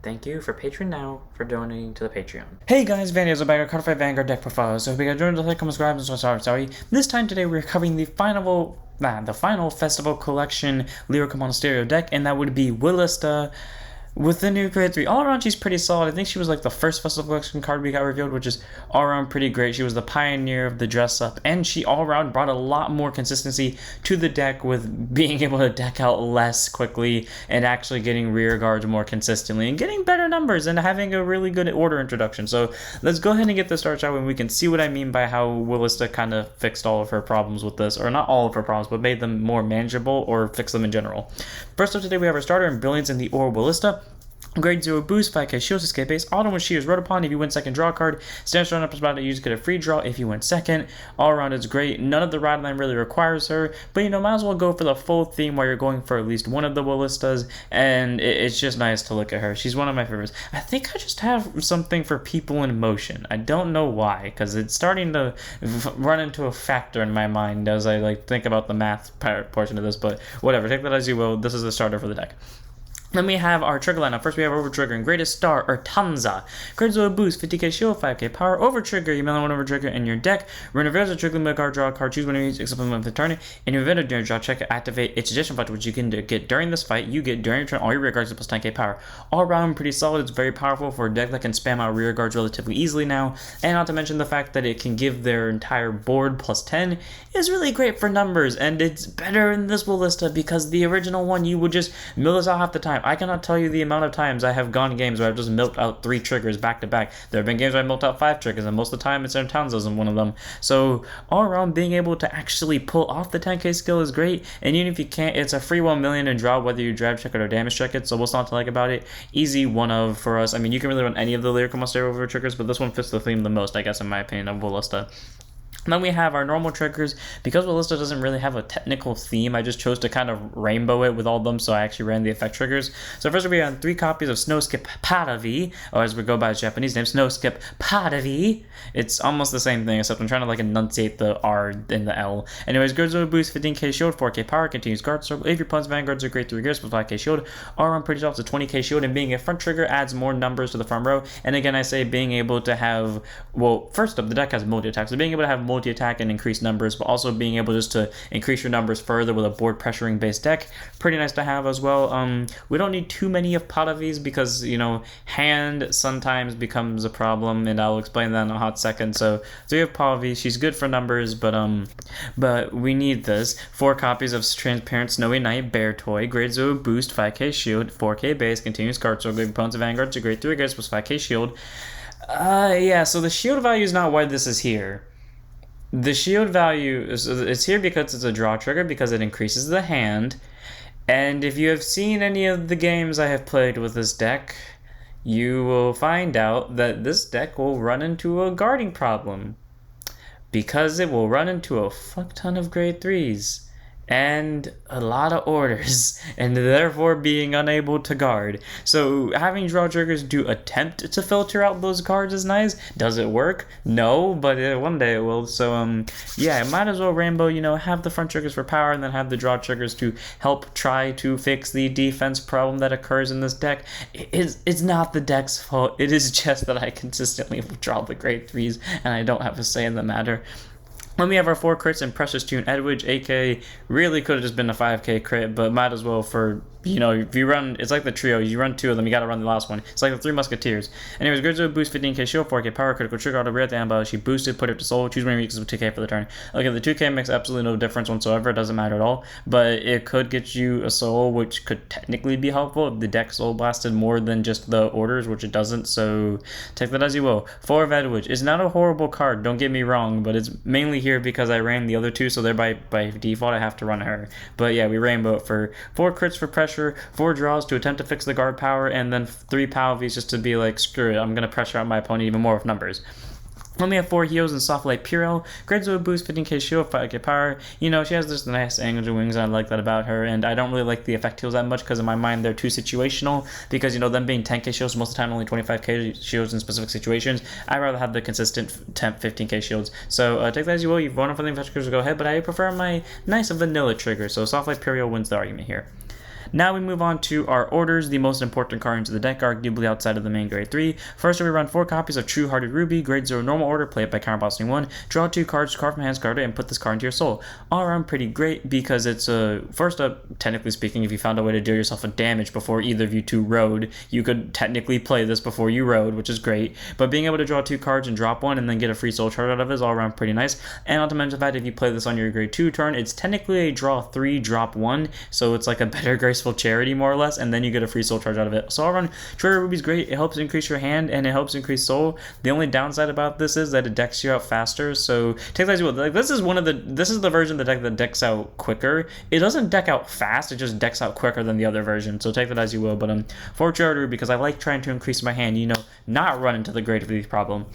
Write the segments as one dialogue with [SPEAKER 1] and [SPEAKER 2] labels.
[SPEAKER 1] Thank you for Patreon now for donating to the Patreon.
[SPEAKER 2] Hey guys, Vanny is back at Cardify Vanguard deck profile. So if you guys joined us, like, comment, subscribe, and so sorry. This time today we're covering the final festival collection Lyrical Monasterio deck, and that would be Wilista with the new grade 3. All around, she's pretty solid. I think she was like the first Festival Collection card we got revealed, which is all around pretty great. She was the pioneer of the dress up, and she all around brought a lot more consistency to the deck with being able to deck out less quickly and actually getting rear guards more consistently and getting better numbers and having a really good order introduction. So let's go ahead and get this started out, and we can see what I mean by how Willista kind of fixed all of her problems with this, or not all of her problems, but made them more manageable or fixed them in general. First up today, we have our starter in Brilliance in the Willista. Grade 0 boost, 5k shields, escape base. Auto when she is wrote upon. If you win second, draw a card. Stands run up about it, you just get a free draw if you win second. All around it's great. None of the ride line really requires her, but might as well go for the full theme while you're going for at least one of the Willistas, and it's just nice to look at her. She's one of my favorites. I think I just have something for people in motion. I don't know why, because it's starting to run into a factor in my mind as I think about the math portion of this, but whatever. Take that as you will. This is the starter for the deck. Then we have our trigger lineup. First, we have Over Trigger and Greatest Star or Tanza. Grades will boost, 50k shield, 5k power. Over Trigger, you may one Over Trigger in your deck. When reveals a trigger limit card, draw a card, choose one of these, except for the turn. In your event of during draw, check it, activate its additional effect, which you can get during this fight. You get during your turn all your rear guards plus 10k power. All around, pretty solid. It's very powerful for a deck that can spam out rear guards relatively easily now. And not to mention the fact that it can give their entire board plus 10 is really great for numbers. And it's better in this Willista because the original one, you would just mill this out half the time. I cannot tell you the amount of times I have gone games where I've just milked out 3 triggers back to back. There have been games where I milked out 5 triggers, and most of the time it's in Towns isn't one of them. So all around, being able to actually pull off the 10k skill is great, and even if you can't, it's a free 1 million and draw whether you drive check it or damage check it. So what's not to like about it? Easy one of for us. I mean, you can really run any of the Lyrical Monasterio over triggers, but this one fits the theme the most, I guess, in my opinion, of Willista. Then we have our normal triggers. Because Wilista doesn't really have a technical theme, I just chose to kind of rainbow it with all of them, so I actually ran the effect triggers. So first we have 3 copies of Snowskip Padavi, or as we go by its Japanese name, Snowskip Padavi. It's almost the same thing, except I'm trying to enunciate the R and the L. Anyways, Guards will boost 15k shield, 4k power, continues guard circle. If your opponent's vanguards are great 3 gears with 5k shield, all around pretty soft, it's a 20k shield, and being a front trigger adds more numbers to the front row. And again, I say being able to have, well, first up, the deck has multi-attack, so being able to have multi-attack and increase numbers, but also being able just to increase your numbers further with a board pressuring based deck, pretty nice to have as well. We don't need too many of Padavis because, hand sometimes becomes a problem, and I'll explain that in a hot second. So 3 of Padavi, she's good for numbers, but we need this. 4 copies of Transparent Snowy Knight Bear Toy, grade 0 boost, 5k shield, 4k base, continuous card circle, opponents of Vanguard to grade 3 guys plus 5k shield. Yeah, so the shield value is not why this is here. The shield value is here because it's a draw trigger, because it increases the hand. And if you have seen any of the games I have played with this deck, you will find out that this deck will run into a guarding problem, because it will run into a fuck ton of grade 3s and a lot of orders, and therefore being unable to guard. So having draw triggers do attempt to filter out those cards is nice. Does it work? No, but one day it will. So yeah, might as well rainbow, have the front triggers for power and then have the draw triggers to help try to fix the defense problem that occurs in this deck. It's not the deck's fault. It is just that I consistently draw the grade 3s and I don't have a say in the matter. Then we have our 4 crits and Precious Tune Edwidge, AK. Really could have just been a 5k crit, but might as well for, if you run, it's like the trio, you run 2 of them, you gotta run the last one. It's like the 3 Musketeers. Anyways, Grizzly boost 15k shield, 4k power, critical trigger, auto rear at the ambush. She boosted, put it to soul, choose one of your with 2k for the turn. Okay, the 2k makes absolutely no difference whatsoever, it doesn't matter at all, but it could get you a soul, which could technically be helpful if the deck soul blasted more than just the orders, which it doesn't, so take that as you will. 4 of Edwidge is not a horrible card, don't get me wrong, but it's mainly here because I ran the other 2, so thereby by default I have to run her. But yeah, we rainbow it for 4 crits for pressure, 4 draws to attempt to fix the guard power, and then 3 Palvies just to be like, screw it, I'm going to pressure out my opponent even more with numbers. Then we have 4 heals and Soft Light Purell. Grades will boost 15k shield, 5k power. She has this nice angle wings, and I like that about her. And I don't really like the effect heals that much because in my mind they're too situational. Because, them being 10k shields, most of the time only 25k shields in specific situations. I'd rather have the consistent 10, 15k shields. So take that as you will. You've won for the effect triggers, go ahead. But I prefer my nice vanilla trigger. So Soft Light Purell wins the argument here. Now we move on to our orders. The most important cards of the deck, arguably outside of the main grade 3. First, we run 4 copies of True Hearted Ruby, grade 0 normal order, play it by counterbossing 1, draw 2 cards, carve from hand, discard it, and put this card into your soul. All around pretty great because it's first up, technically speaking, if you found a way to deal yourself a damage before either of you two rode, you could technically play this before you rode, which is great. But being able to draw 2 cards and drop 1 and then get a free soul charge out of it is all around pretty nice. And not to mention the fact if you play this on your grade 2 turn, it's technically a draw 3, drop 1, so it's like a better graceful charity more or less, and then you get a free soul charge out of it. So all around, True Ruby's great. It helps increase your hand and it helps increase soul. The only downside about this is that it decks you out faster. So take that as you will. Like, this is the version of the deck that decks out quicker. It doesn't deck out fast. It just decks out quicker than the other version. So take that as you will. But for True Ruby, because I like trying to increase my hand, not run into the grade 3 problem.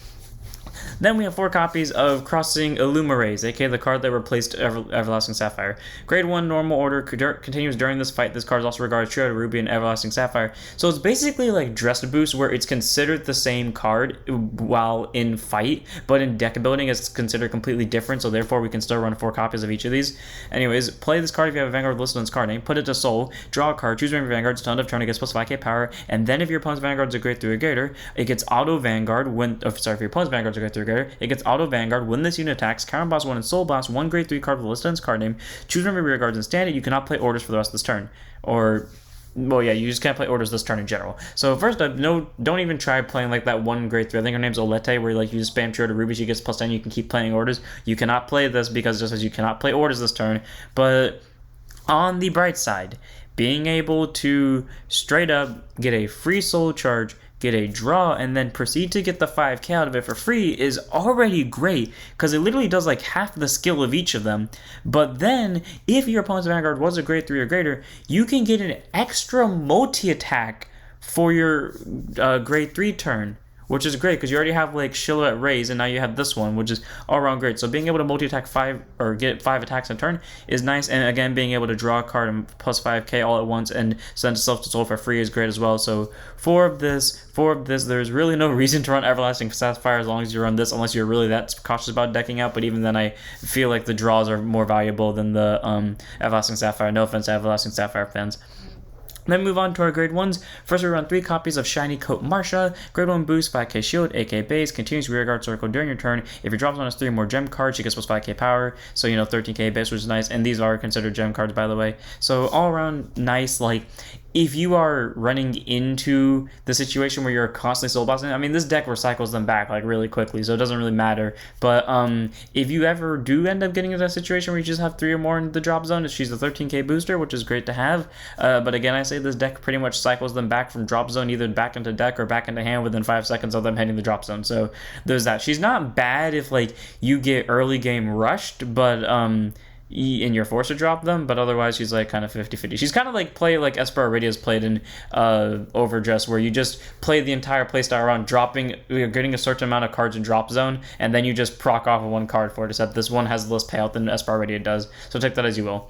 [SPEAKER 2] Then we have 4 copies of Crossing Illumeraze, aka the card that replaced Everlasting Sapphire. Grade 1 normal order continues during this fight. This card is also regarded True Ruby and Everlasting Sapphire. So it's basically like Dress Boost, where it's considered the same card while in fight, but in deck building it's considered completely different, so therefore we can still run 4 copies of each of these. Anyways, play this card if you have a Vanguard listed on its card name, put it to Soul, draw a card, choose one of your Vanguards, to end of turn, it gets plus 5k power, and then if your opponent's Vanguard is a grade 3 or greater, it gets auto Vanguard if your opponent's Vanguard is a grade 3 or greater, it gets auto Vanguard when this unit attacks, counter boss 1 and soul blast 1 grade 3 card with a list on its card name, choose one of your rear guards and stand it. You cannot play orders for the rest of this turn. Well, yeah, you just can't play orders this turn in general. So first up, don't even try playing like that 1 grade 3. I think her name's Olete, where like you just spam True to Ruby, she gets plus 10, you can keep playing orders. You cannot play this because it just says you cannot play orders this turn. But on the bright side, being able to straight up get a free soul charge, get a draw, and then proceed to get the 5k out of it for free is already great, because it literally does like half the skill of each of them. But then, if your opponent's Vanguard was a grade 3 or greater, you can get an extra multi-attack for your grade 3 turn, which is great because you already have like Silhouette Raise, and now you have this one, which is all around great. So being able to multi-attack 5 or get 5 attacks in a turn is nice, and again being able to draw a card and plus 5k all at once and send itself to soul for free is great as well. So four of this, there's really no reason to run Everlasting Sapphire as long as you run this, unless you're really that cautious about decking out. But even then, I feel like the draws are more valuable than the Everlasting Sapphire. No offense to Everlasting Sapphire fans. Then move on to our grade 1s. First, we run 3 copies of Shiny Coat Marsha. Grade 1 boost, 5k shield, 8k base, continues rearguard circle during your turn. If your drop zone has 3 more gem cards, she gets plus 5k power. So, 13k base, which is nice. And these are considered gem cards, by the way. So, all around nice. Like, if you are running into the situation where you're constantly soul bossing, I mean, this deck recycles them back like really quickly, so it doesn't really matter. But if you ever do end up getting into a situation where you just have 3 or more in the drop zone, she's the 13k booster, which is great to have. But again, I say this deck pretty much cycles them back from drop zone either back into deck or back into hand within 5 seconds of them hitting the drop zone. So there's that. She's not bad if like you get early game rushed, but and you're forced to drop them, but otherwise she's like kind of 50-50. She's kind of like play like Esper Iridia's played in Overdress, where you just play the entire playstyle around getting a certain amount of cards in drop zone, and then you just proc off of 1 card for it, except this one has less payout than Esper Iridia does. So take that as you will.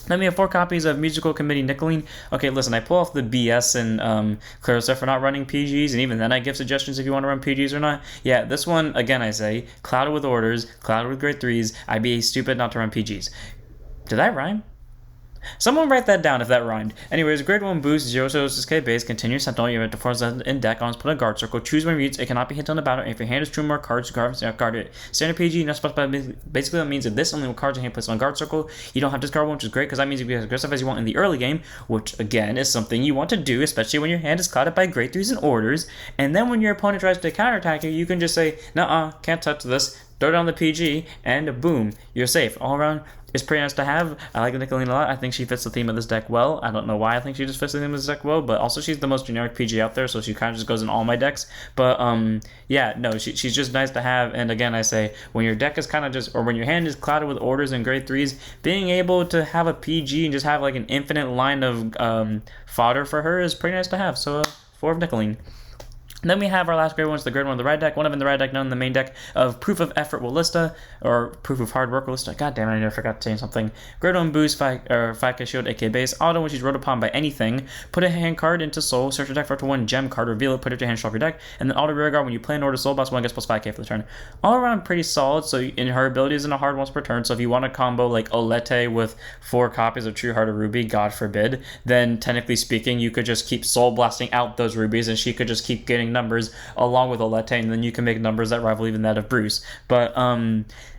[SPEAKER 2] Then we have 4 copies of Musical Committee Nickeling. Okay, listen, I pull off the BS and Clarissa for not running PGs, and even then I give suggestions if you want to run PGs or not. Yeah, this one, again, I say, clouded with orders, clouded with grade 3s, I'd be stupid not to run PGs. Did that rhyme? Someone write that down if that rhymed. Anyways, grade 1 boost, 0 6k base, continue Sentinel, you have to force in deck on, put a guard circle, choose one mutes, it cannot be hit on the battle, and if your hand is 2 more cards, guard it. Standard PG, not specified, basically that means that this only cards in hand placed on guard circle, you don't have discard one, which is great, because that means you can be as aggressive as you want in the early game, which again is something you want to do, especially when your hand is clouded by grade 3s and orders, and then when your opponent tries to counterattack you, you can just say, nuh-uh, can't touch this, throw down the PG, and boom, you're safe. All around, it's pretty nice to have. I like Nickeling a lot. I think she fits the theme of this deck well. I don't know why I think she just fits the theme of this deck well, but also she's the most generic PG out there, so she kind of just goes in all my decks. But yeah, no, she's just nice to have. And again, I say, when your deck is kind of just, or when your hand is clouded with orders and grade 3s, being able to have a PG and just have like an infinite line of fodder for her is pretty nice to have. So 4 of Nickeling. Then we have our last grade one, the grade one of the right deck, one of in the right deck, none in the main deck of Proof of Effort Wilista, or Proof of Hard Work Wilista. God damn it, I forgot to say something. Grade 1 boost, 5k shield, 8k base. Auto, when she's ruled upon by anything, put a hand card into soul, search your deck for up to one gem card, reveal it, put it to hand, shuffle your deck, and then auto rear guard when you play an order soul boss, 1 gets plus 5k for the turn. All around pretty solid, so in her ability isn't a hard once per turn, so if you want to combo like Olete with 4 copies of True Heart of Ruby, God forbid, then technically speaking, you could just keep soul blasting out those rubies, and she could just keep getting numbers along with Olete, and then you can make numbers that rival even that of Bruce. But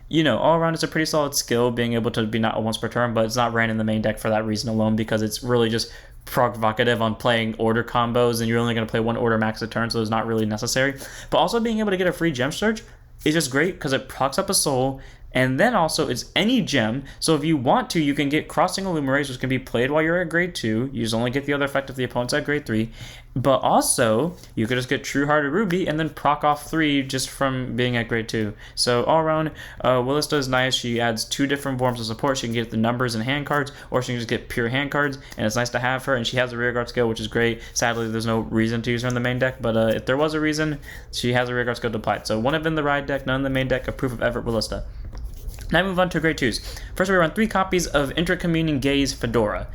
[SPEAKER 2] you know, all around it's a pretty solid skill, being able to be not a once per turn, but it's not ran in the main deck for that reason alone, because it's really just provocative on playing order combos, and you're only going to play one order max a turn, so it's not really necessary. But also being able to get a free gem search is just great because it procs up a soul, and then also it's any gem, so if you want to, you can get Crossing Illuminaries, which can be played while you're at grade 2. You just only get the other effect if the opponent's at grade 3. But also, you could just get True Hearted Ruby and then proc off 3 just from being at grade 2. So all around, Wilista is nice. She adds 2 different forms of support. She can get the numbers and hand cards, or she can just get pure hand cards, and it's nice to have her. And she has a rear guard skill, which is great. Sadly, there's no reason to use her in the main deck, but if there was a reason, she has a rear guard skill to apply it. So one of in the ride deck, none in the main deck, a Proof of Effort Wilista. Now we move on to grade 2s. First, we run 3 copies of Intercommuning Gaze Fedora.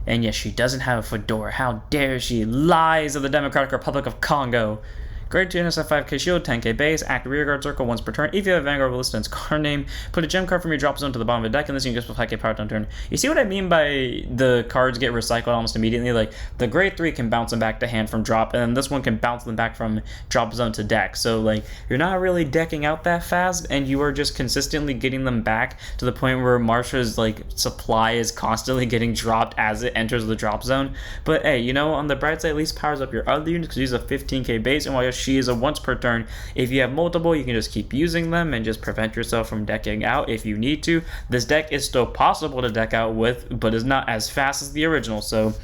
[SPEAKER 2] And yes, she doesn't have a fedora. How dare she? Lies of the Democratic Republic of Congo. Grade 2 NSF 5k shield, 10k base, active rearguard circle once per turn. If you have a Vanguard Wilista card name, put a gem card from your drop zone to the bottom of the deck, and this you can just put 5k power down turn. You see what I mean by the cards get recycled almost immediately? Like, the grade 3 can bounce them back to hand from drop, and then this one can bounce them back from drop zone to deck. So, like, you're not really decking out that fast, and you are just consistently getting them back to the point where Marsha's, like, supply is constantly getting dropped as it enters the drop zone. But, hey, you know, on the bright side, at least powers up your other units, because use a 15k base, and while you're she is a once per turn. If you have multiple, you can just keep using them and just prevent yourself from decking out if you need to. This deck is still possible to deck out with, but is not as fast as the original, so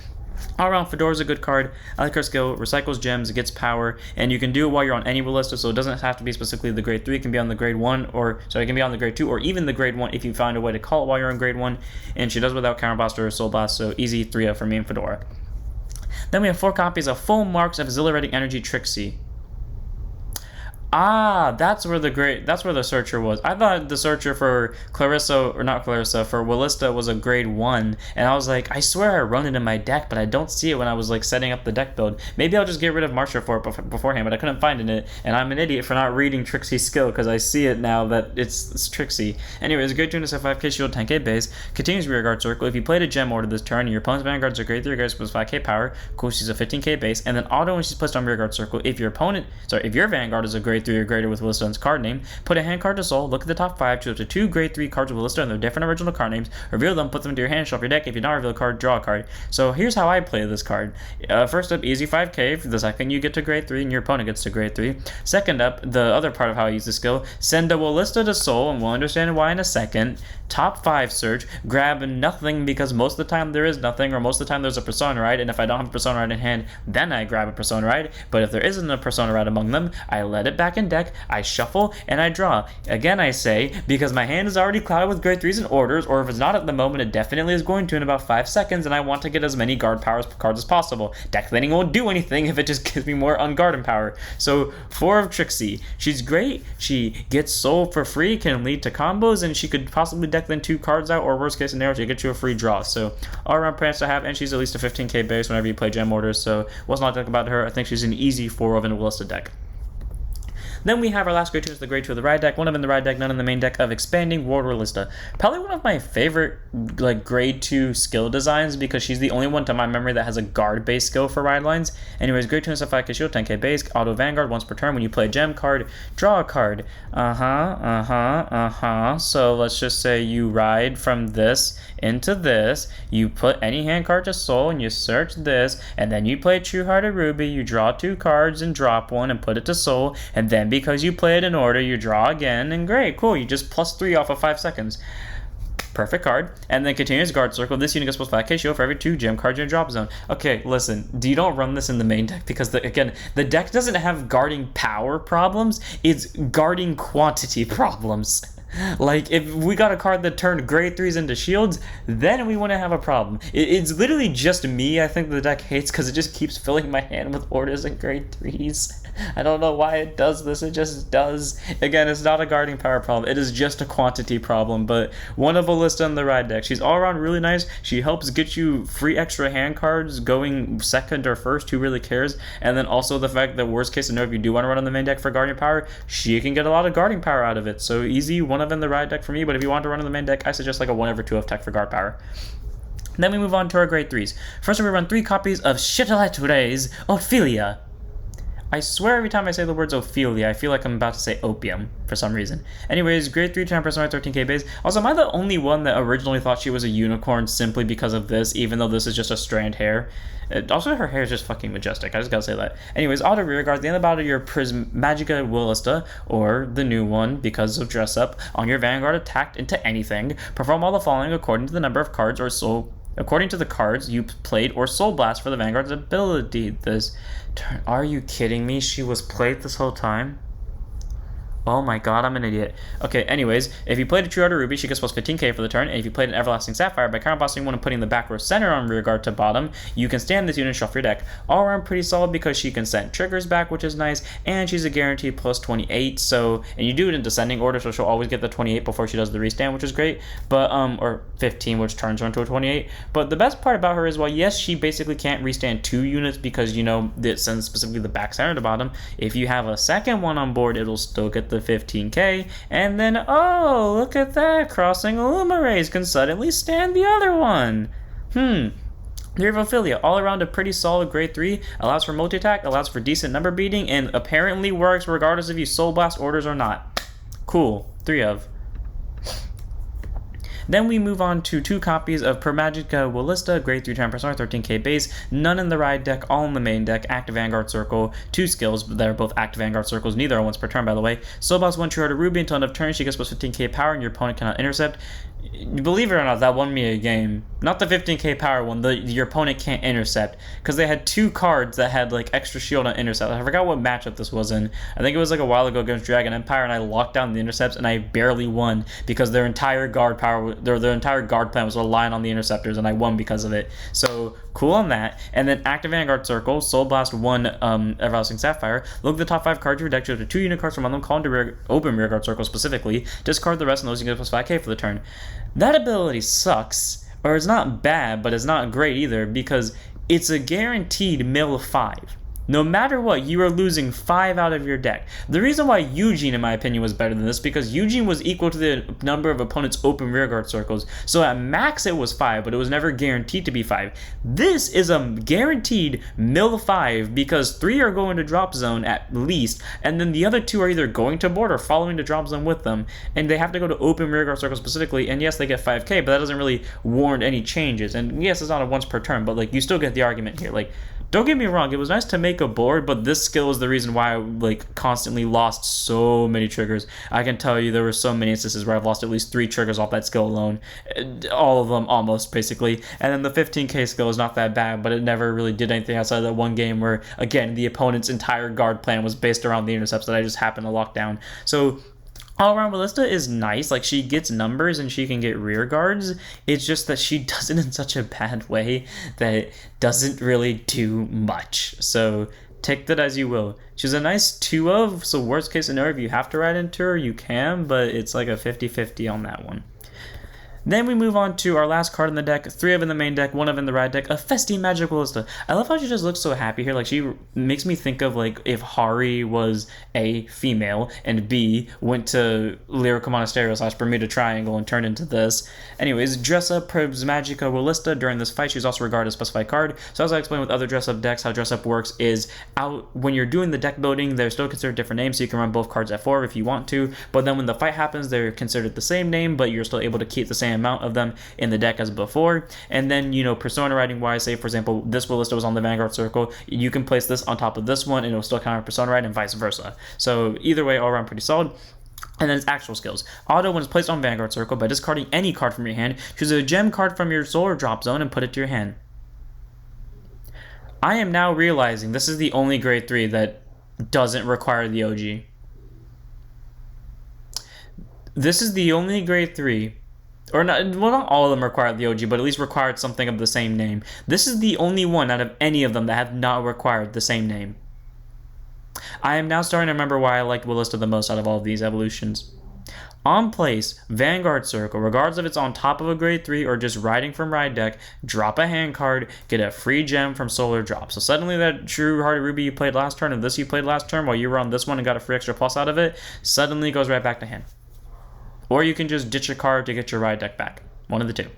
[SPEAKER 2] all around, Fedora's a good card. I like her skill, recycles gems, gets power, and you can do it while you're on any Wilista, so it doesn't have to be specifically the grade 3, it can be on the grade 1, or so it can be on the grade 2, or even the grade 1 if you find a way to call it while you're on grade 1, and she does without Counter Blast or Soul Blast, so easy 3-0 for me and Fedora. Then we have 4 copies of Full Marks of Exhilarating Energy Trixie. Ah, that's where the searcher was. I thought the searcher for for Wilista was a grade 1, and I was like, I swear I run it in my deck, but I don't see it when I was like setting up the deck build. Maybe I'll just get rid of Marsha for it beforehand, but I couldn't find it, and I'm an idiot for not reading Trixie's skill, because I see it now that it's Trixie. Anyways, grade 2 is a 5k shield, 10k base, continues rearguard circle. If you played a gem order this turn, and your opponent's vanguards are grade 3, guys plus 5k power, cool, she's a 15k base, and then auto when she's placed on rearguard circle, if your vanguard is a grade 3 or greater with Wilista's card name, put a hand card to soul, look at the top 5, choose up to 2 grade 3 cards with Wilista and their different original card names, reveal them, put them into your hand, shuffle your deck. If you don't reveal a card, draw a card. So here's how I play this card. First up, easy 5k. For the second you get to grade 3 and your opponent gets to grade 3. Second up, the other part of how I use the skill, send a Wilista to soul, and we'll understand why in a second. Top 5 search, grab nothing, because most of the time there is nothing, or most of the time there's a Persona Ride, and if I don't have a Persona Ride in hand, then I grab a Persona Ride. But if there isn't a Persona Ride among them, I let it back in deck, I shuffle, and I draw. Again, I say, because my hand is already clouded with grade 3s and orders, or if it's not at the moment, it definitely is going to in about 5 seconds, and I want to get as many guard powers cards as possible. Deck cleaning won't do anything if it just gives me more unguarded power. So 4 of Trixie. She's great. She gets soul for free, can lead to combos, and she could possibly deck then 2 cards out, or worst case scenario, she get you a free draw. So all around plans to have, and she's at least a 15k base whenever you play gem orders, so what's not to think about her. I think she's an easy 4 of in a Wilista deck. Then we have our last grade 2 is the grade 2 of the ride deck, one of in the ride deck, none in the main deck of Expanding World Wilista. Probably one of my favorite like grade 2 skill designs, because she's the only one to my memory that has a guard based skill for ride lines. Anyways, grade 2 is a 5k shield, 10k base, auto vanguard once per turn. When you play a gem card, draw a card. So let's just say you ride from this into this, you put any hand card to soul and you search this, and then you play True Hearted Ruby, you draw 2 cards and drop 1 and put it to soul, and then because you play it in order, you draw again, and great, cool, you just plus 3 off of 5 seconds. Perfect card. And then continuous guard circle. This unit gets plus 5k shield for every 2 gem cards in your drop zone. Okay, listen, you don't run this in the main deck, because again, the deck doesn't have guarding power problems, it's guarding quantity problems. Like, if we got a card that turned grade 3s into shields, then we wouldn't have a problem. It's literally just me, I think, the deck hates, because it just keeps filling my hand with orders and grade 3s. I don't know why it does this, it just does. Again, it's not a guarding power problem, it is just a quantity problem, but one of Wilista in the ride deck. She's all around really nice. She helps get you free extra hand cards going second or first, who really cares? And then also the fact that worst case scenario, if you do want to run on the main deck for guarding power, she can get a lot of guarding power out of it. So easy, one of in the ride deck for me, but if you want to run on the main deck, I suggest like a 1 over 2 of tech for guard power. Then we move on to our grade 3s. First we run 3 copies of Chiteletre's Ophelia. I swear every time I say the words Ophelia, I feel like I'm about to say opium for some reason. Anyways, grade 3 10 personality 13k base. Also, am I the only one that originally thought she was a unicorn simply because of this, even though this is just a strand hair? Also, her hair is just fucking majestic. I just gotta say that. Anyways, auto rearguard. At the end of the battle, your Prismagica Wilista, or the new one because of dress up, on your Vanguard attacked into anything. Perform all the following according to the number of cards or soul. According to the cards you played or Soul Blast for the Vanguard's ability this turn. Are you kidding me? She was played this whole time? Oh my god, I'm an idiot. Okay, anyways, if you played a True Outer Ruby, she gets plus 15k for the turn, and if you played an Everlasting Sapphire, by counterblasting one and putting the back row center on rearguard to bottom, you can stand this unit and shuffle your deck. All around pretty solid because she can send triggers back, which is nice, and she's a guaranteed plus 28, so, and you do it in descending order, so she'll always get the 28 before she does the restand, which is great, but, or 15, which turns her into a 28, but the best part about her is, while yes, she basically can't restand 2 units because, you know, it sends specifically the back center to bottom, if you have a second one on board, it'll still get the 15k, and then, oh, look at that, crossing Illumirays can suddenly stand the other one. Lyrical, all around a pretty solid grade 3, allows for multi-attack, allows for decent number beating, and apparently works regardless if you Soul Blast orders or not. Cool. 3 of. Then we move on to 2 copies of Prismagica Wilista, grade 3 10 personality, 13k base, none in the ride deck, all in the main deck, active Vanguard Circle, 2 skills, that are both active Vanguard Circles, neither are once per turn by the way. Soul Blast 1 True Outer Ruby until end of turn, she gets plus 15k power and your opponent cannot intercept. Believe it or not, that won me a game. Not the 15k power one, your opponent can't intercept, because they had 2 cards that had like extra shield on intercept. I forgot what matchup this was in. I think it was like a while ago against Dragon Empire, and I locked down the intercepts and I barely won because their entire guard power, their entire guard plan was relying on the interceptors, and I won because of it. So cool on that. And then active Vanguard Circle, Soul Blast 1 Everlasting Sapphire. Look at the top 5 cards of your deck, choose 2 unit cards from one of them, call into open Rearguard Circle specifically, discard the rest, and those you get plus 5k for the turn. That ability sucks, or it's not bad, but it's not great either, because it's a guaranteed mill 5. No matter what, you are losing 5 out of your deck. The reason why Eugene, in my opinion, was better than this, because Eugene was equal to the number of opponents' open rearguard circles. So at max it was 5, but it was never guaranteed to be 5. This is a guaranteed mill 5, because 3 are going to drop zone at least, and then the other 2 are either going to board or following the drop zone with them, and they have to go to open rearguard circles specifically, and yes, they get 5k, but that doesn't really warrant any changes. And yes, it's not a once per turn, but like, you still get the argument here. Like, don't get me wrong, it was nice to make a board, but this skill is the reason why I like constantly lost so many triggers. I can tell you there were so many instances where I've lost at least 3 triggers off that skill alone. All of them, almost, basically. And then the 15k skill is not that bad, but it never really did anything outside of that one game where, again, the opponent's entire guard plan was based around the intercepts that I just happened to lock down. So all around Wilista is nice, like she gets numbers and she can get rear guards. It's just that she does it in such a bad way that it doesn't really do much. So take that as you will. She's a nice 2 of, so worst case scenario, if you have to ride into her, you can, but it's like a 50-50 on that one. Then we move on to our last card in the deck, 3 of in the main deck, 1 of in the ride deck, a Festy Magic Wilista. I love how she just looks so happy here. Like, she makes me think of, like, if Hari was A, female, and B, went to Lyrical Monasterio / Bermuda Triangle and turned into this. Anyways, dress up Prismagica Wilista during this fight. She's also regarded as a specified card. So as I explained with other dress up decks, how dress up works is when you're doing the deck building, they're still considered different names, so you can run both cards at 4 if you want to, but then when the fight happens, they're considered the same name, but you're still able to keep the same amount of them in the deck as before. And then, you know, persona writing wise, say for example this Wilista was on the Vanguard Circle, you can place this on top of this one and it'll still count persona write, and vice versa. So either way, all around pretty solid. And then its actual skills. Auto, when it's placed on Vanguard Circle, by discarding any card from your hand, choose a gem card from your solar drop zone and put it to your hand. I am now realizing this is the only grade 3 that doesn't require the OG. This is the only grade 3, or not, well, not all of them required the OG, but at least required something of the same name. This is the only one out of any of them that have not required the same name. I am now starting to remember why I liked Wilista the most out of all of these evolutions. On place, Vanguard Circle, regardless if it's on top of a grade 3 or just riding from ride deck, drop a hand card, get a free gem from Solar Drop. So suddenly that True Hearted Ruby you played last turn and this you played last turn while you were on this one and got a free extra plus out of it, suddenly goes right back to hand. Or you can just ditch a card to get your ride deck back. One of the two.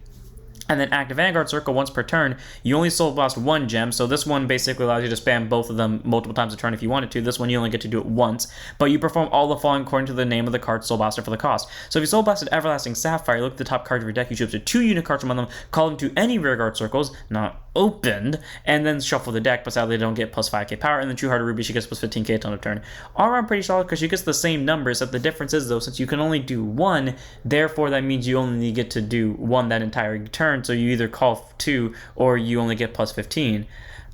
[SPEAKER 2] And then active Vanguard Circle once per turn, you only Soul Blast one gem, so this one basically allows you to spam both of them multiple times a turn if you wanted to. This one you only get to do it once, but you perform all the following according to the name of the card Soul Blaster for the cost. So if you Soul Blasted Everlasting Sapphire, you look at the top card of your deck, you choose up to 2 unit cards from among them, call them to any Rearguard Circles, not opened, and then shuffle the deck, but sadly they don't get plus 5k power, and then True Hearted Ruby, she gets plus 15k a ton of turn. All around pretty solid because she gets the same numbers, except the difference is though, since you can only do one, therefore that means you only get to do one that entire turn, so you either call 2 or you only get plus 15.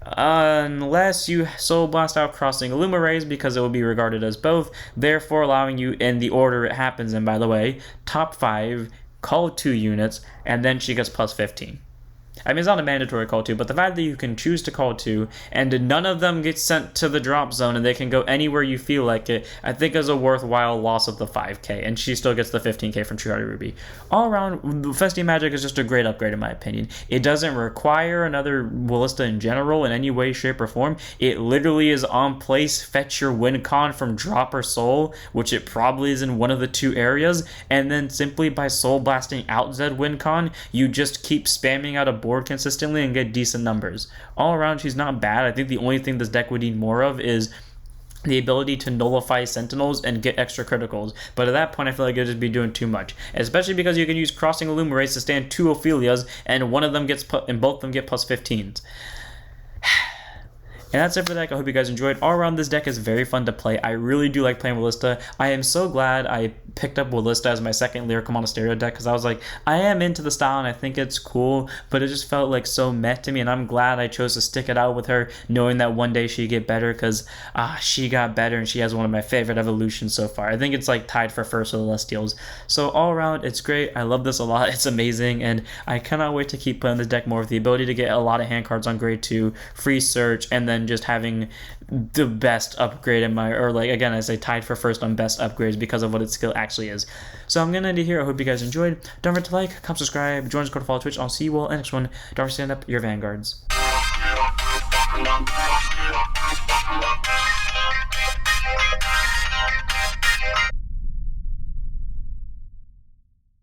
[SPEAKER 2] Unless you Soul Blast out Crossing Illumirays, because it will be regarded as both, therefore allowing you in the order it happens in, by the way, top 5, call 2 units, and then she gets plus 15. I mean, it's not a mandatory call 2, but the fact that you can choose to call 2, and none of them get sent to the drop zone, and they can go anywhere you feel like it, I think is a worthwhile loss of the 5k, and she still gets the 15k from True Hearted Ruby. All around, Festy Magic is just a great upgrade in my opinion. It doesn't require another Wilista in general in any way, shape, or form. It literally is on place, fetch your win con from Drop or Soul, which it probably is in one of the 2 areas, and then simply by Soul Blasting out Zed win con, you just keep spamming out a board consistently and get decent numbers. All around, she's not bad. I think the only thing this deck would need more of is the ability to nullify Sentinels and get extra criticals, but at that point I feel like it'd just be doing too much, especially because you can use Crossing Illumirates to stand 2 Ophelias and one of them gets and both of them get plus 15s. And that's it for the deck. I hope you guys enjoyed. All around, this deck is very fun to play. I really do like playing Wilista. I am so glad I picked up Wilista as my second Lyrical Monasterio deck, because I was like, I am into the style and I think it's cool, but it just felt like so meh to me, and I'm glad I chose to stick it out with her, knowing that one day she'd get better, because she got better and she has one of my favorite evolutions so far. I think it's like tied for first with Celestials. So all around, it's great. I love this a lot. It's amazing, and I cannot wait to keep playing this deck more with the ability to get a lot of hand cards on grade 2, free search, and then just having the best upgrade in my, or like again I say tied for first on best upgrades because of what its skill actually is. So I'm gonna end it here. I hope you guys enjoyed. Don't forget to like, comment, subscribe, join us, go to follow Twitch. I'll see you all in the next one. Don't forget to stand up your vanguards.